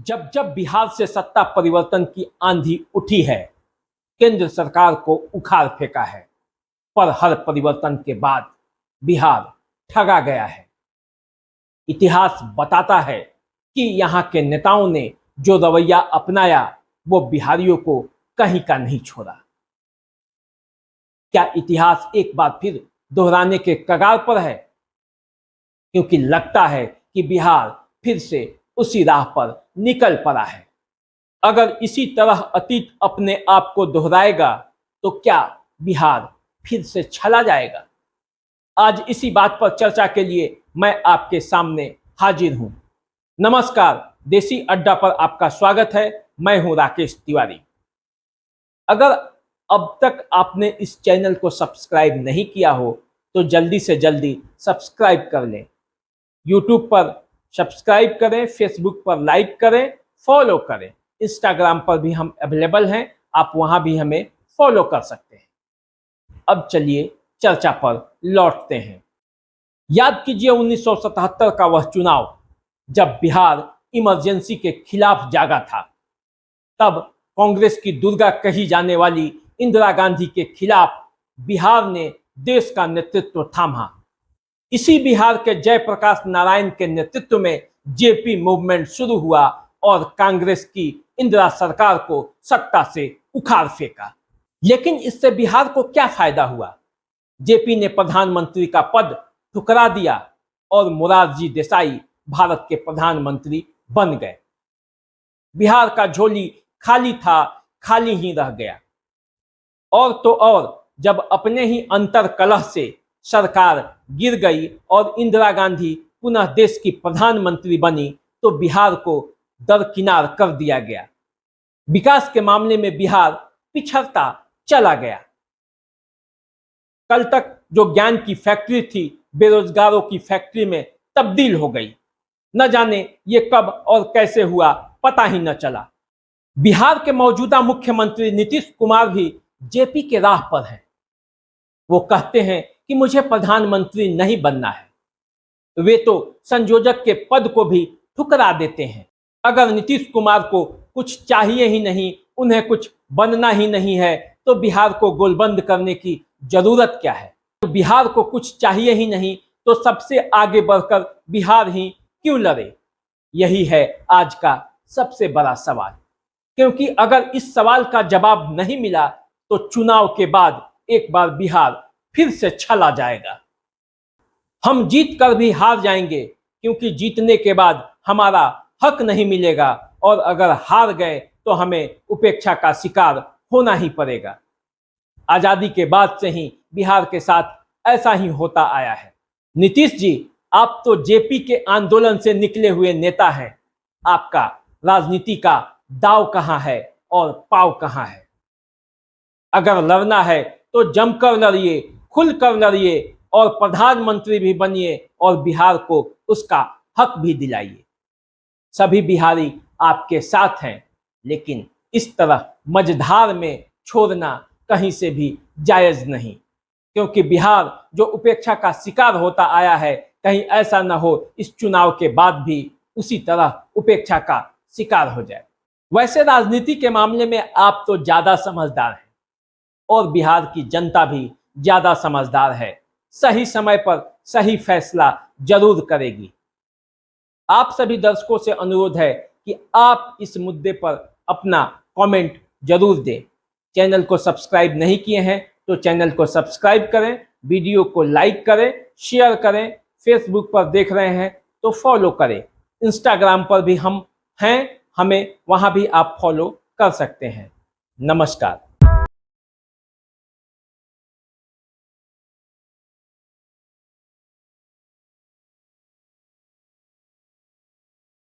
जब जब बिहार से सत्ता परिवर्तन की आंधी उठी है, केंद्र सरकार को उखाड़ फेंका है, पर हर परिवर्तन के बाद बिहार ठगा गया है। इतिहास बताता है कि यहाँ के नेताओं ने जो रवैया अपनाया वो बिहारियों को कहीं का नहीं छोड़ा। क्या इतिहास एक बार फिर दोहराने के कगार पर है? क्योंकि लगता है कि बिहार फिर से उसी राह पर निकल पड़ा है। अगर इसी तरह अतीत अपने आप को दोहराएगा तो क्या बिहार फिर से छला जाएगा? आज इसी बात पर चर्चा के लिए मैं आपके सामने हाजिर हूं। नमस्कार, देसी अड्डा पर आपका स्वागत है। मैं हूं राकेश तिवारी। अगर अब तक आपने इस चैनल को सब्सक्राइब नहीं किया हो तो जल्दी से जल्दी सब्सक्राइब कर लें। यूट्यूब पर सब्सक्राइब करें, फेसबुक पर लाइक करें, फॉलो करें। इंस्टाग्राम पर भी हम अवेलेबल हैं, आप वहां भी हमें फॉलो कर सकते हैं। अब चलिए चर्चा पर लौटते हैं। याद कीजिए 1977 का वह चुनाव जब बिहार इमरजेंसी के खिलाफ जागा था। तब कांग्रेस की दुर्गा कही जाने वाली इंदिरा गांधी के खिलाफ बिहार ने देश का नेतृत्व थामा। इसी बिहार के जयप्रकाश नारायण के नेतृत्व में जेपी मूवमेंट शुरू हुआ और कांग्रेस की इंदिरा सरकार को सत्ता से उखाड़ फेंका। लेकिन इससे बिहार को क्या फायदा हुआ? जेपी ने प्रधानमंत्री का पद ठुकरा दिया और मोरारजी देसाई भारत के प्रधानमंत्री बन गए। बिहार का झोली खाली था, खाली ही रह गया। और तो और जब अपने ही अंतर कलह से सरकार गिर गई और इंदिरा गांधी पुनः देश की प्रधानमंत्री बनी तो बिहार को दरकिनार कर दिया गया। विकास के मामले में बिहार पिछड़ता चला गया। कल तक जो ज्ञान की फैक्ट्री थी बेरोजगारों की फैक्ट्री में तब्दील हो गई। न जाने ये कब और कैसे हुआ, पता ही न चला। बिहार के मौजूदा मुख्यमंत्री नीतीश कुमार भी जेपी के राह पर हैं। वो कहते हैं कि मुझे प्रधानमंत्री नहीं बनना है। वे तो संयोजक के पद को भी ठुकरा देते हैं। अगर नीतीश कुमार को कुछ चाहिए ही नहीं, उन्हें कुछ बनना ही नहीं है तो बिहार को गोलबंद करने की जरूरत क्या है? तो बिहार को कुछ चाहिए ही नहीं तो सबसे आगे बढ़कर बिहार ही क्यों लड़े? यही है आज का सबसे बड़ा सवाल। क्योंकि अगर इस सवाल का जवाब नहीं मिला तो चुनाव के बाद एक बार बिहार फिर से छला जाएगा। हम जीत कर भी हार जाएंगे क्योंकि जीतने के बाद हमारा हक नहीं मिलेगा और अगर हार गए तो हमें उपेक्षा का शिकार होना ही पड़ेगा। आजादी के बाद से ही बिहार के साथ ऐसा ही होता आया है। नीतीश जी, आप तो जेपी के आंदोलन से निकले हुए नेता हैं। आपका राजनीति का दाव कहां है और पाव कहां है? अगर लड़ना है तो जमकर लड़िए, खुलकर लड़िए और प्रधानमंत्री भी बनिए और बिहार को उसका हक भी दिलाइए। सभी बिहारी आपके साथ हैं, लेकिन इस तरह मझधार में छोड़ना कहीं से भी जायज नहीं। क्योंकि बिहार जो उपेक्षा का शिकार होता आया है, कहीं ऐसा न हो इस चुनाव के बाद भी उसी तरह उपेक्षा का शिकार हो जाए। वैसे राजनीति के मामले में आप तो ज्यादा समझदार हैं और बिहार की जनता भी ज्यादा समझदार है। सही समय पर सही फैसला जरूर करेगी। आप सभी दर्शकों से अनुरोध है कि आप इस मुद्दे पर अपना कमेंट जरूर दें। चैनल को सब्सक्राइब नहीं किए हैं तो चैनल को सब्सक्राइब करें, वीडियो को लाइक करें, शेयर करें। फेसबुक पर देख रहे हैं तो फॉलो करें। इंस्टाग्राम पर भी हम हैं, हमें वहां भी आप फॉलो कर सकते हैं। नमस्कार।